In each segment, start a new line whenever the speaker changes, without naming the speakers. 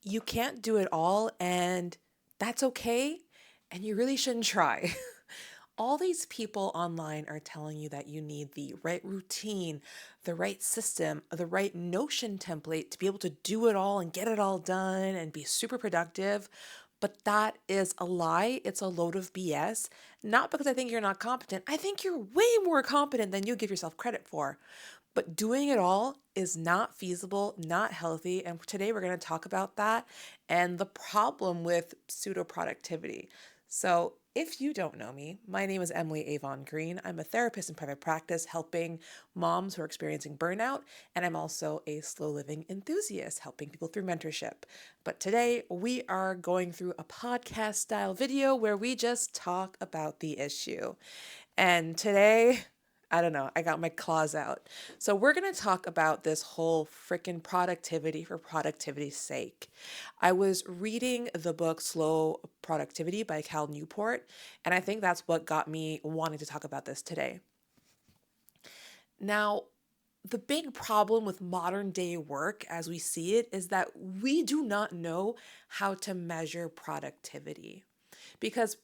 you can't do it all, and that's okay. And you really shouldn't try. All these people online are telling you that you need the right routine, the right system, the right Notion template to be able to do it all and get it all done and be super productive. But that is a lie. It's a load of BS. Not because I think you're not competent. I think you're way more competent than you give yourself credit for. But doing it all is not feasible, not healthy. And today we're going to talk about that and the problem with pseudo productivity. So, if you don't know me, my name is Emily Avon Green. I'm a therapist in private practice helping moms who are experiencing burnout, and I'm also a slow living enthusiast helping people through mentorship. But today we are going through a podcast style video where we just talk about the issue. And today, I don't know, I got my claws out. So, we're going to talk about this whole freaking productivity for productivity's sake. I was reading the book Slow Productivity by Cal Newport, and I think that's what got me wanting to talk about this today. Now, the big problem with modern day work as we see it is that we do not know how to measure productivity. Because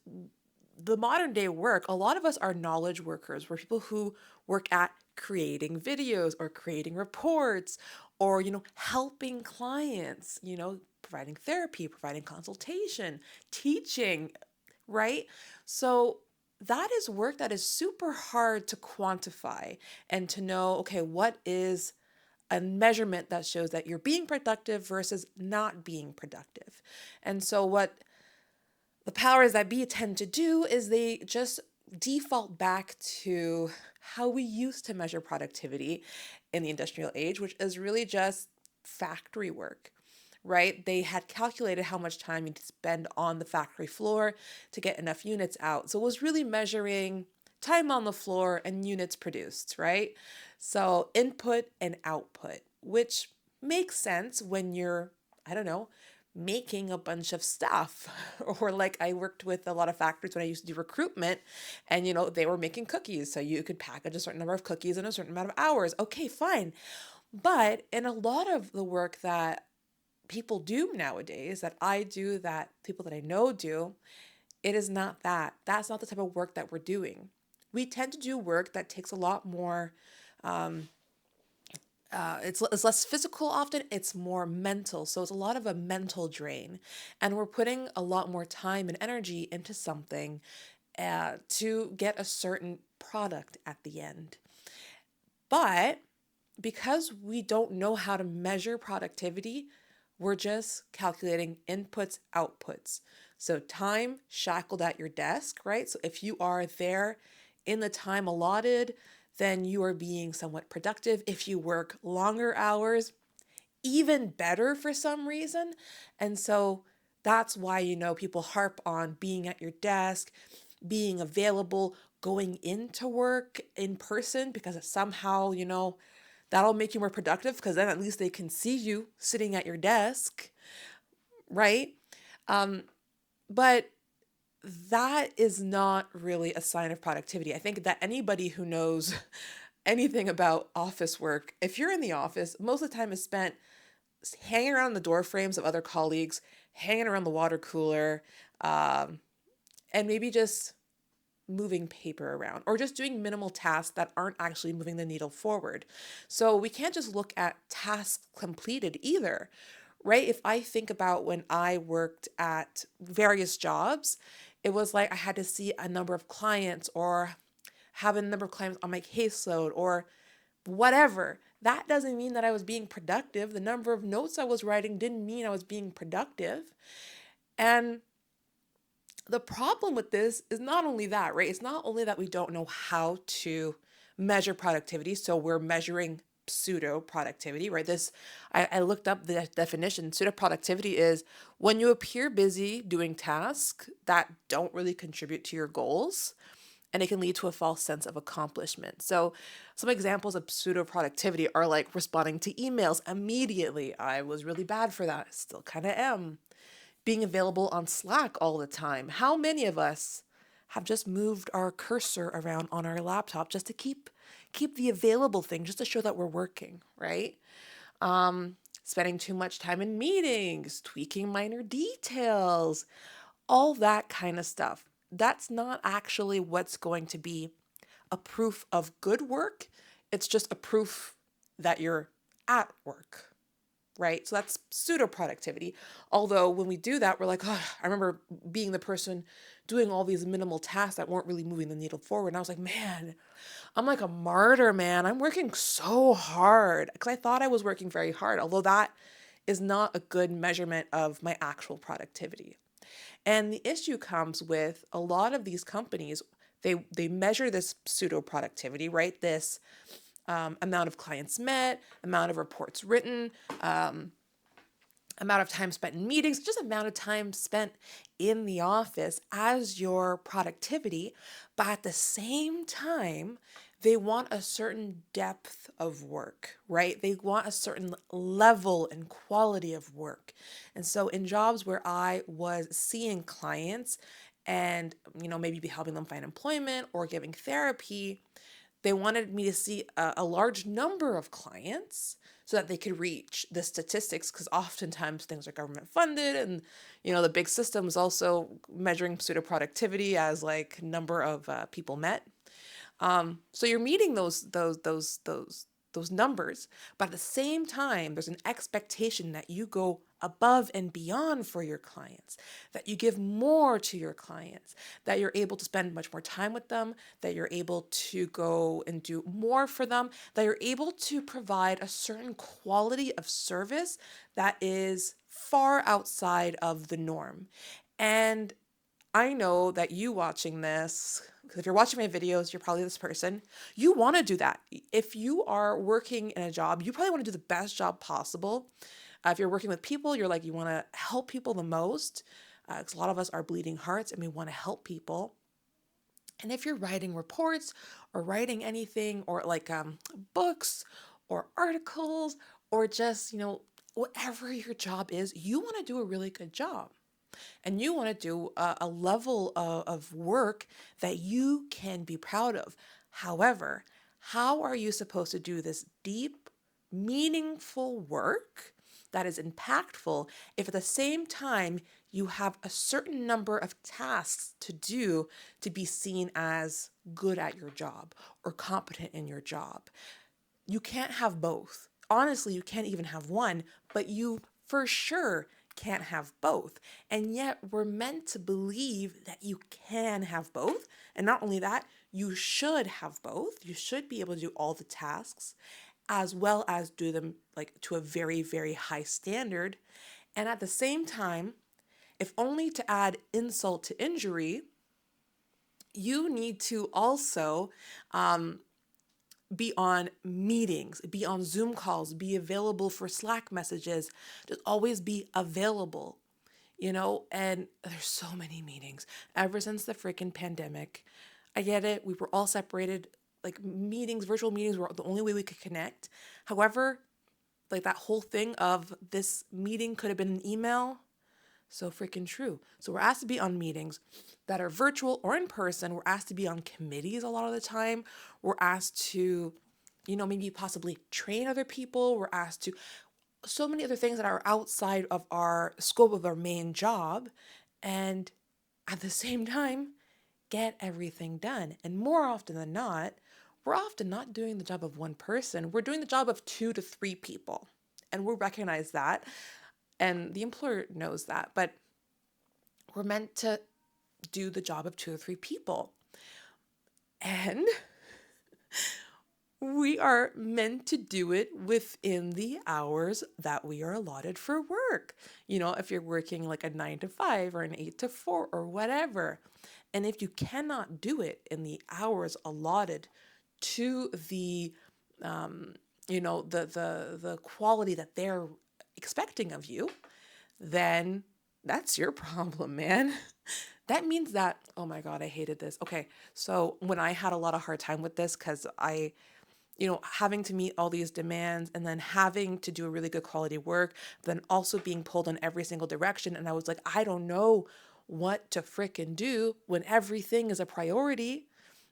the modern day work, a lot of us are knowledge workers. We're people who work at creating videos or creating reports or, helping clients, providing therapy, providing consultation, teaching, right? So that is work that is super hard to quantify and to know, okay, what is a measurement that shows that you're being productive versus not being productive. And so what the powers that be tend to do is they just default back to how we used to measure productivity in the industrial age, which is really just factory work, right? They had calculated how much time you need to spend on the factory floor to get enough units out. So it was really measuring time on the floor and units produced, right? So input and output, which makes sense when you're, I don't know, making a bunch of stuff. Or like I worked with a lot of factories when I used to do recruitment and they were making cookies. So you could package a certain number of cookies in a certain amount of hours. Okay, fine. But in a lot of the work that people do nowadays, that I do, that people that I know do, it is not that. That's not the type of work that we're doing. We tend to do work that takes a lot more it's less physical often, it's more mental. So it's a lot of a mental drain. And we're putting a lot more time and energy into something to get a certain product at the end. But because we don't know how to measure productivity, we're just calculating inputs, outputs. So time shackled at your desk, right? So if you are there in the time allotted, then you are being somewhat productive. If you work longer hours, even better for some reason. And so that's why, people harp on being at your desk, being available, going into work in person because it somehow, that'll make you more productive because then at least they can see you sitting at your desk, right? But that is not really a sign of productivity. I think that anybody who knows anything about office work, if you're in the office, most of the time is spent hanging around the door frames of other colleagues, hanging around the water cooler, and maybe just moving paper around or just doing minimal tasks that aren't actually moving the needle forward. So we can't just look at tasks completed either, right? If I think about when I worked at various jobs, it was like I had to see a number of clients or have a number of clients on my caseload or whatever. That doesn't mean that I was being productive. The number of notes I was writing didn't mean I was being productive. And the problem with this is not only that, right? It's not only that we don't know how to measure productivity. So we're measuring pseudo productivity, right? I looked up the definition. Pseudo productivity is when you appear busy doing tasks that don't really contribute to your goals, and it can lead to a false sense of accomplishment. So, some examples of pseudo productivity are like responding to emails immediately. I was really bad for that, still kind of am. Being available on Slack all the time. How many of us have just moved our cursor around on our laptop just to keep the available thing, just to show that we're working, right? spending too much time in meetings, tweaking minor details, all that kind of stuff. That's not actually what's going to be a proof of good work. It's just a proof that you're at work, right? So that's pseudo productivity. Although when we do that, we're like, oh, I remember being the person doing all these minimal tasks that weren't really moving the needle forward. And I was like, man, I'm like a martyr, man. I'm working so hard because I thought I was working very hard, although that is not a good measurement of my actual productivity. And the issue comes with a lot of these companies. They measure this pseudo productivity, right? This amount of clients met, amount of reports written, amount of time spent in meetings, just amount of time spent in the office as your productivity. But at the same time, they want a certain depth of work, right? They want a certain level and quality of work. And so in jobs where I was seeing clients and, maybe be helping them find employment or giving therapy, they wanted me to see a large number of clients so that they could reach the statistics, because oftentimes things are government funded, and the big system is also measuring pseudo productivity as like number of people met. So you're meeting those numbers, but at the same time, there's an expectation that you go above and beyond for your clients, that you give more to your clients, that you're able to spend much more time with them, that you're able to go and do more for them, that you're able to provide a certain quality of service that is far outside of the norm. And I know that you watching this, because if you're watching my videos, you're probably this person. You want to do that. If you are working in a job, you probably want to do the best job possible. If you're working with people, you want to help people the most, because a lot of us are bleeding hearts and we want to help people. And if you're writing reports or writing anything or like books or articles or just, whatever your job is, you want to do a really good job. And you want to do a level of work that you can be proud of. However, how are you supposed to do this deep, meaningful work that is impactful if at the same time you have a certain number of tasks to do to be seen as good at your job or competent in your job? You can't have both. Honestly, you can't even have one, but you for sure can't have both. And yet we're meant to believe that you can have both. And not only that, you should have both. You should be able to do all the tasks as well as do them like to a very, very high standard. And at the same time, if only to add insult to injury, you need to also be on meetings, be on Zoom calls, be available for Slack messages, just always be available, and there's so many meetings ever since the freaking pandemic. I get it. We were all separated, like meetings, virtual meetings were the only way we could connect. However, like that whole thing of this meeting could have been an email. So freaking true. So we're asked to be on meetings that are virtual or in person. We're asked to be on committees a lot of the time. We're asked to, maybe possibly train other people. We're asked to so many other things that are outside of our scope of our main job. And at the same time, get everything done. And more often than not, we're often not doing the job of one person. We're doing the job of 2 to 3 people. And we recognize that. And the employer knows that, but we're meant to do the job of 2 or 3 people. And we are meant to do it within the hours that we are allotted for work. If you're working like a 9 to 5 or an 8 to 4 or whatever. And if you cannot do it in the hours allotted to the, the quality that they're expecting of you, then that's your problem, man. That means that, oh my God, I hated this. Okay, so when I had a lot of hard time with this, because having to meet all these demands and then having to do a really good quality work, then also being pulled in every single direction. And I was like, I don't know what to frickin' do when everything is a priority.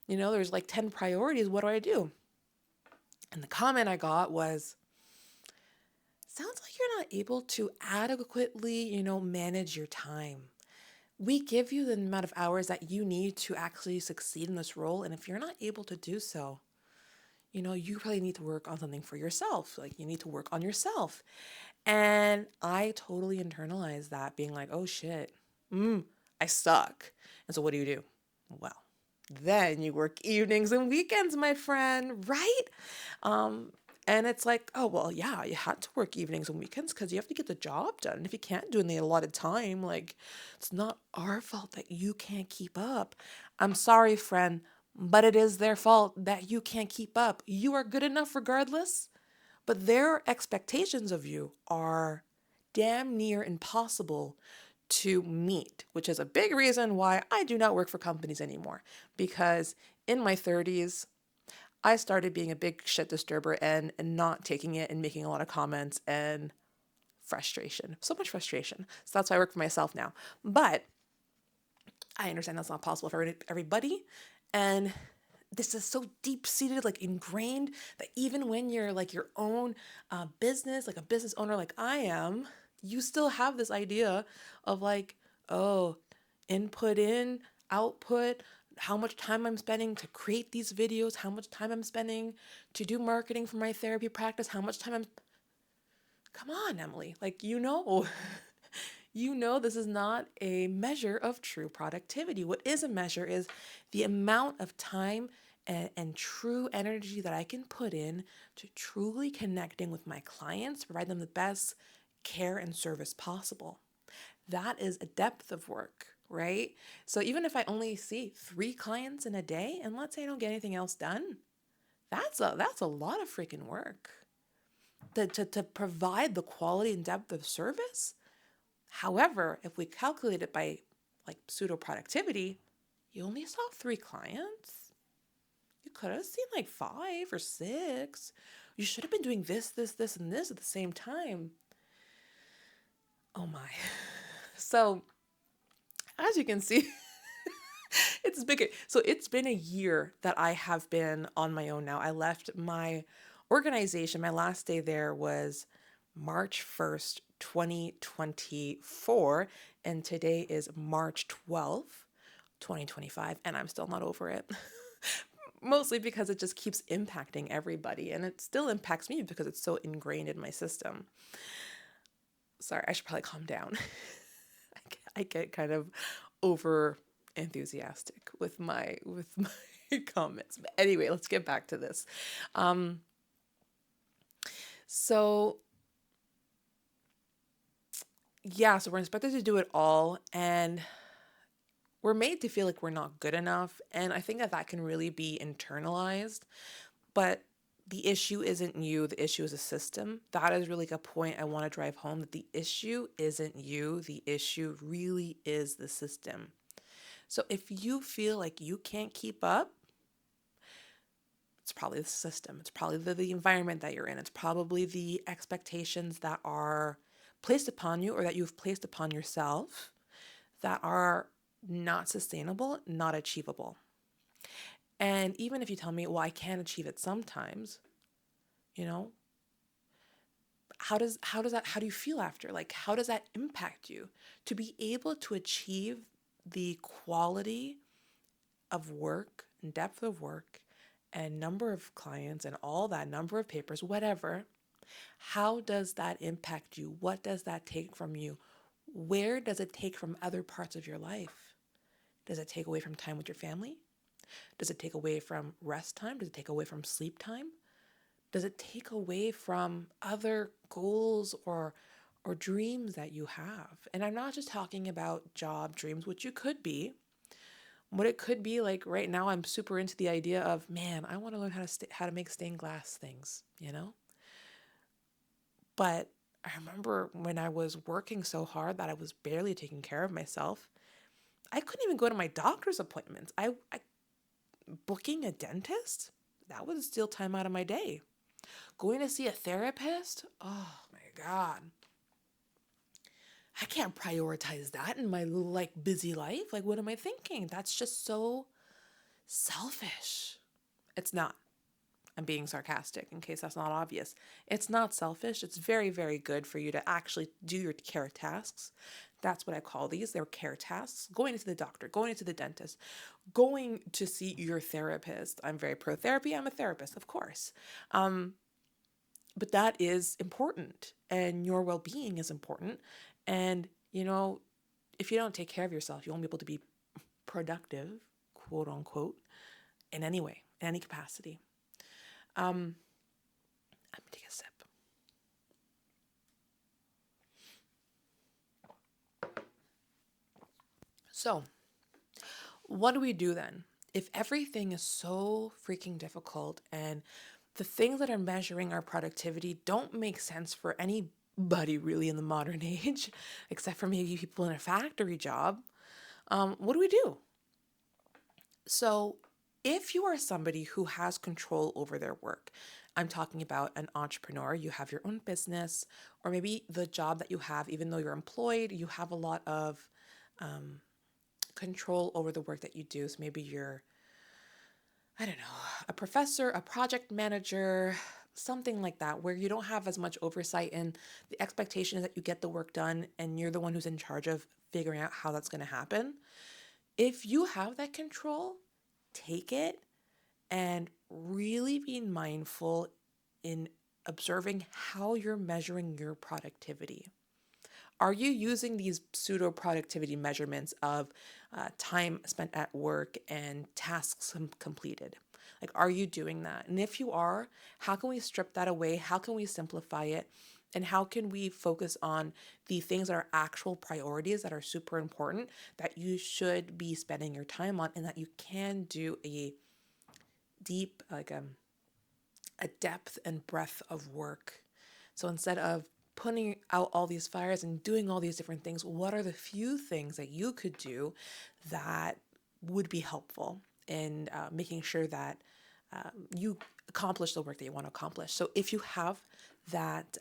There's like 10 priorities. What do I do? And the comment I got was, sounds like you're not able to adequately, manage your time. We give you the amount of hours that you need to actually succeed in this role. And if you're not able to do so, you probably need to work on something for yourself. Like you need to work on yourself. And I totally internalized that, being like, oh shit, I suck. And so what do? Well, then you work evenings and weekends, my friend, right? Um, and it's like, oh, well, yeah, you had to work evenings and weekends because you have to get the job done. And if you can't do it in the allotted time, like, it's not our fault that you can't keep up. I'm sorry, friend, but it is their fault that you can't keep up. You are good enough regardless, but their expectations of you are damn near impossible to meet, which is a big reason why I do not work for companies anymore. Because in my 30s, I started being a big shit disturber and not taking it and making a lot of comments and frustration. So much frustration. So that's why I work for myself now. But I understand that's not possible for everybody. And this is so deep seated, like ingrained, that even when you're like your own business, like a business owner like I am, you still have this idea of like, oh, input in, output, how much time I'm spending to create these videos, how much time I'm spending to do marketing for my therapy practice, how much time I'm. Come on, Emily. Like, this is not a measure of true productivity. What is a measure is the amount of time and true energy that I can put in to truly connecting with my clients, provide them the best care and service possible. That is a depth of work, right? So even if I only see 3 clients in a day, and let's say I don't get anything else done, that's a lot of freaking work. To provide the quality and depth of service. However, if we calculate it by like pseudo-productivity, you only saw 3 clients. You could have seen like 5 or 6. You should have been doing this, and this at the same time. Oh my. So, as you can see, it's big. So it's been a year that I have been on my own now. I left my organization. My last day there was March 1st, 2024. And today is March 12th, 2025. And I'm still not over it. Mostly because it just keeps impacting everybody. And it still impacts me because it's so ingrained in my system. Sorry, I should probably calm down. I get kind of over enthusiastic with my comments. But anyway, let's get back to this. So yeah, so we're expected to do it all, and we're made to feel like we're not good enough. And I think that can really be internalized. But the issue isn't you, the issue is a system. That is really a point I want to drive home, that the issue isn't you, the issue really is the system. So if you feel like you can't keep up, it's probably the system. It's probably the environment that you're in. It's probably the expectations that are placed upon you or that you've placed upon yourself that are not sustainable, not achievable. And even if you tell me, well, I can achieve it sometimes, you know, how do you feel after? Like, how does that impact you? To be able to achieve the quality of work and depth of work and number of clients and all that number of papers, whatever, how does that impact you? What does that take from you? Where does it take from other parts of your life? Does it take away from time with your family? Does it take away from rest time? Does it take away from sleep time? Does it take away from other goals or dreams that you have? And I'm not just talking about job dreams, which you could be. What it could be, like right now, I'm super into the idea of, man, I want to learn how to make stained glass things, But I remember when I was working so hard that I was barely taking care of myself, I couldn't even go to my doctor's appointments. I booking a dentist, that would steal time out of my day. Going to see a therapist, oh my God. I can't prioritize that in my like busy life. Like, what am I thinking? That's just so selfish. It's not. I'm being sarcastic in case that's not obvious. It's not selfish. It's very, very good for you to actually do your care tasks. That's what I call these. They're care tasks. Going to the doctor, going to the dentist, going to see your therapist. I'm very pro therapy. I'm a therapist, of course. But that is important, and your well being is important. And, if you don't take care of yourself, you won't be able to be productive, quote unquote, in any way, in any capacity. I'm gonna take a sip. So, what do we do then? If everything is so freaking difficult and the things that are measuring our productivity don't make sense for anybody really in the modern age, except for maybe people in a factory job, what do we do? So, if you are somebody who has control over their work, I'm talking about an entrepreneur, you have your own business, or maybe the job that you have, even though you're employed, you have a lot of control over the work that you do. So maybe you're, I don't know, a professor, a project manager, something like that, where you don't have as much oversight and the expectation is that you get the work done and you're the one who's in charge of figuring out how that's going to happen. If you have that control, take it and really be mindful in observing how you're measuring your productivity. Are you using these pseudo productivity measurements of time spent at work and tasks completed? Like, are you doing that? And if you are, how can we strip that away? How can we simplify it? And how can we focus on the things that are actual priorities that are super important that you should be spending your time on and that you can do a deep, like a depth and breadth of work. So instead of putting out all these fires and doing all these different things, what are the few things that you could do that would be helpful in making sure that you accomplish the work that you want to accomplish? So if you have that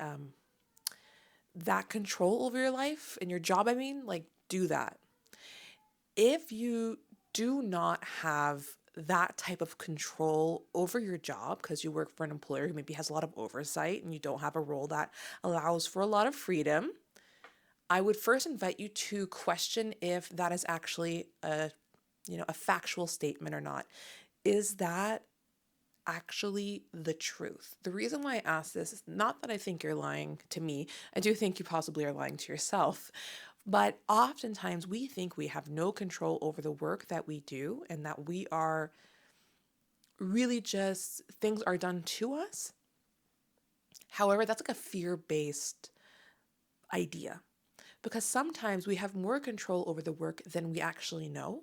that control over your life and your job, I mean, like, do that. If you do not have that type of control over your job because you work for an employer who maybe has a lot of oversight and you don't have a role that allows for a lot of freedom, I would first invite you to question if that is actually a factual statement or not. Is that actually the truth? The reason why I ask this is not that I think you're lying to me. I do think you possibly are lying to yourself. But oftentimes we think we have no control over the work that we do and that we are really just things are done to us. However, that's like a fear-based idea because sometimes we have more control over the work than we actually know,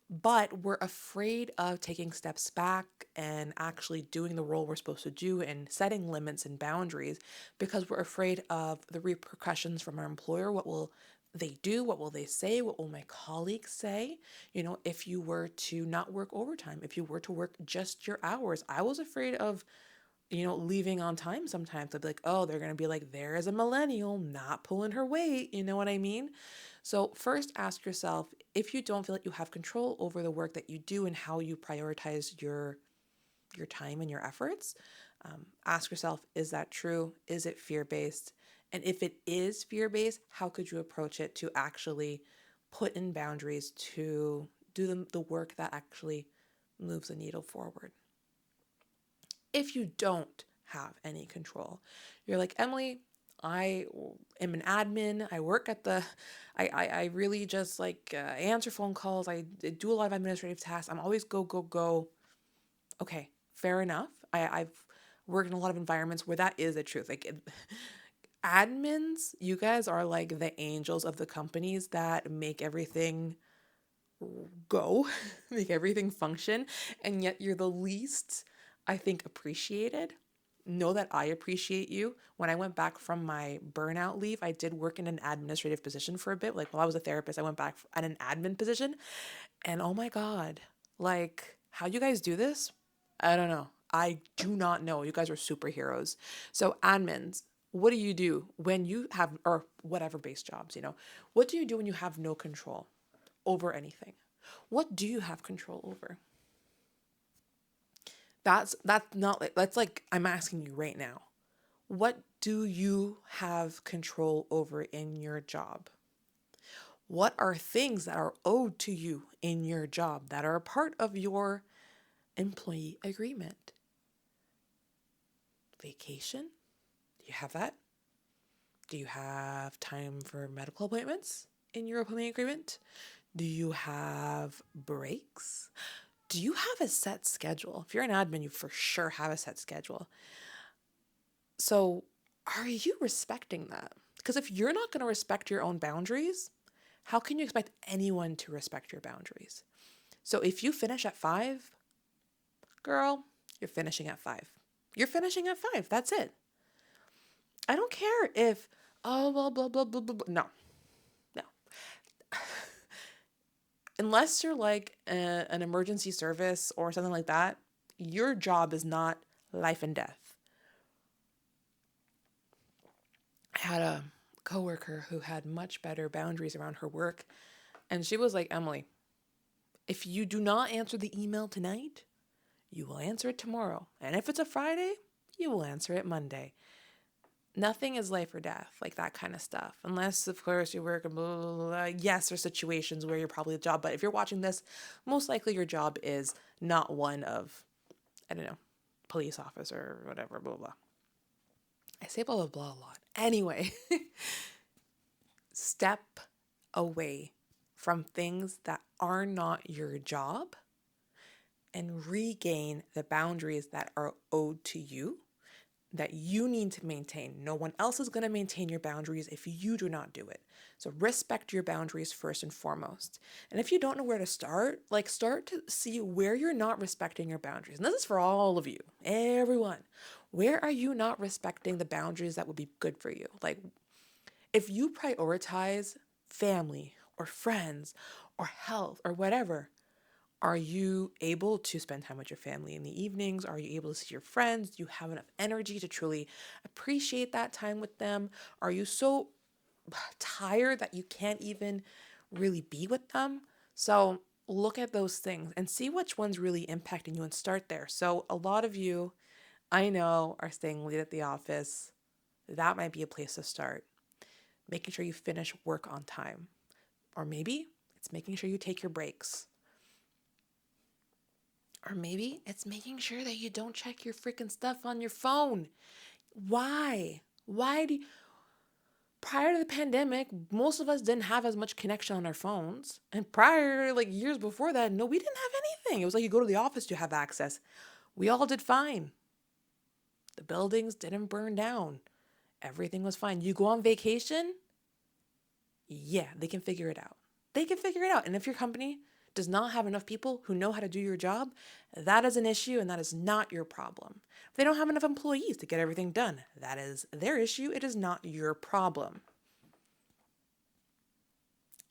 but we're afraid of taking steps back and actually doing the role we're supposed to do and setting limits and boundaries because we're afraid of the repercussions from our employer. What will they do? What will they say? What will my colleagues say? If you were to not work overtime, if you were to work just your hours, I was afraid of leaving on time sometimes. I'd be like, oh, they're going to be like, there is a millennial not pulling her weight. You know what I mean? So first ask yourself, if you don't feel like you have control over the work that you do and how you prioritize your time and your efforts, ask yourself, is that true? Is it fear-based? And if it is fear-based, how could you approach it to actually put in boundaries to do the work that actually moves the needle forward? If you don't have any control, you're like, Emily, I am an admin. I work at I really just like answer phone calls. I do a lot of administrative tasks. I'm always go, go, go. Okay, fair enough. I've worked in a lot of environments where that is the truth. Like, admins, you guys are like the angels of the companies that make everything go, make everything function, and yet you're the least, I think, appreciated. Know that I appreciate you. When I went back from my burnout leave, I did work in an administrative position for a bit. Like, while I was a therapist, I went back at an admin position, and oh my God, like, how you guys do this? I don't know. I do not know. You guys are superheroes. So, admins, what do you do when you have, or whatever base jobs, what do you do when you have no control over anything? What do you have control over? That's not like, that's like, I'm asking you right now. What do you have control over in your job? What are things that are owed to you in your job that are a part of your employee agreement? Vacation? Do you have that? Do you have time for medical appointments in your employee agreement? Do you have breaks? Do you have a set schedule? If you're an admin, you for sure have a set schedule. So, are you respecting that? Because if you're not going to respect your own boundaries, how can you expect anyone to respect your boundaries? So, if you finish at 5, girl, you're finishing at 5. You're finishing at 5. That's it. I don't care if, oh, well, blah, blah, blah, blah, blah. No, no. Unless you're like an emergency service or something like that, your job is not life and death. I had a coworker who had much better boundaries around her work, and she was like, Emily, if you do not answer the email tonight, you will answer it tomorrow. And if it's a Friday, you will answer it Monday. Nothing is life or death, like that kind of stuff. Unless, of course, you work, blah, blah, blah. Yes, there's situations where you're probably a job, but if you're watching this, most likely your job is not one of, I don't know, police officer or whatever, blah, blah. I say blah, blah, blah a lot. Anyway, step away from things that are not your job and regain the boundaries that are owed to you, that you need to maintain. No one else is going to maintain your boundaries if you do not do it. So respect your boundaries first and foremost. And if you don't know where to start, like start to see where you're not respecting your boundaries. And this is for all of you, everyone. Where are you not respecting the boundaries that would be good for you? Like if you prioritize family or friends or health or whatever, are you able to spend time with your family in the evenings? Are you able to see your friends? Do you have enough energy to truly appreciate that time with them? Are you so tired that you can't even really be with them? So look at those things and see which one's really impacting you and start there. So a lot of you, I know, are staying late at the office. That might be a place to start. Making sure you finish work on time. Or maybe it's making sure you take your breaks. Or maybe it's making sure that you don't check your freaking stuff on your phone. Why? Why do you, prior to the pandemic, most of us didn't have as much connection on our phones. And prior, like years before that, no, we didn't have anything. It was like you go to the office, you have access. We all did fine. The buildings didn't burn down. Everything was fine. You go on vacation, yeah, they can figure it out. They can figure it out. And if your company does not have enough people who know how to do your job, that is an issue and that is not your problem. If they don't have enough employees to get everything done, that is their issue. It is not your problem.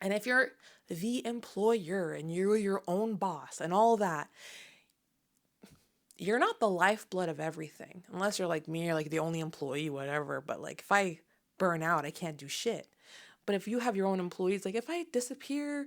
And if you're the employer and you're your own boss and all that, you're not the lifeblood of everything. Unless you're like me, you're like the only employee, whatever. But like if I burn out, I can't do shit. But if you have your own employees, like if I disappear,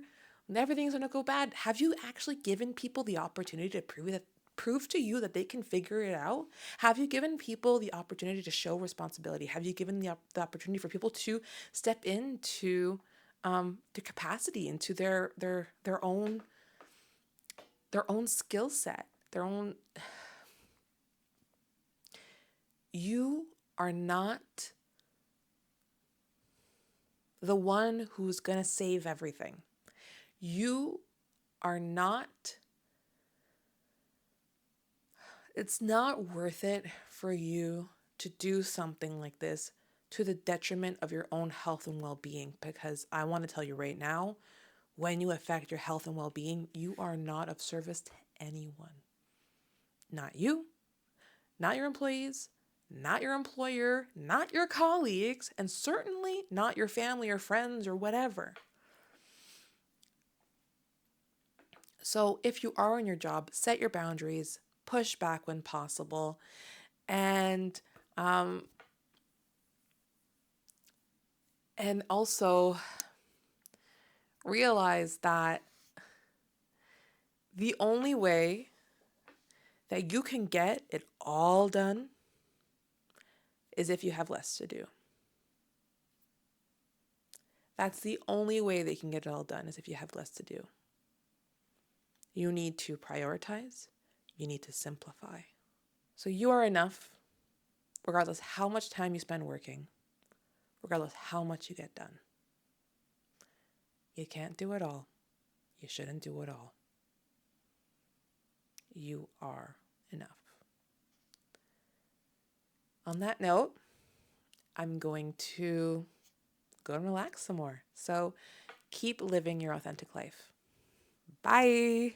everything's gonna go bad. Have you actually given people the opportunity to prove to you that they can figure it out? Have you given people the opportunity to show responsibility? Have you given the opportunity for people to step into their capacity, into their own skill set, their own? You are not the one who's gonna save everything. You are not, it's not worth it for you to do something like this to the detriment of your own health and well-being, because I want to tell you right now, when you affect your health and well-being, you are not of service to anyone. Not you, not your employees, not your employer, not your colleagues, and certainly not your family or friends or whatever. So if you are in your job, set your boundaries, push back when possible, and um, and also realize that the only way that you can get it all done is if you have less to do. That's the only way they can get it all done, is if you have less to do. You need to prioritize. You need to simplify. So you are enough, regardless how much time you spend working, regardless how much you get done. You can't do it all. You shouldn't do it all. You are enough. On that note, I'm going to go and relax some more. So keep living your authentic life. Bye.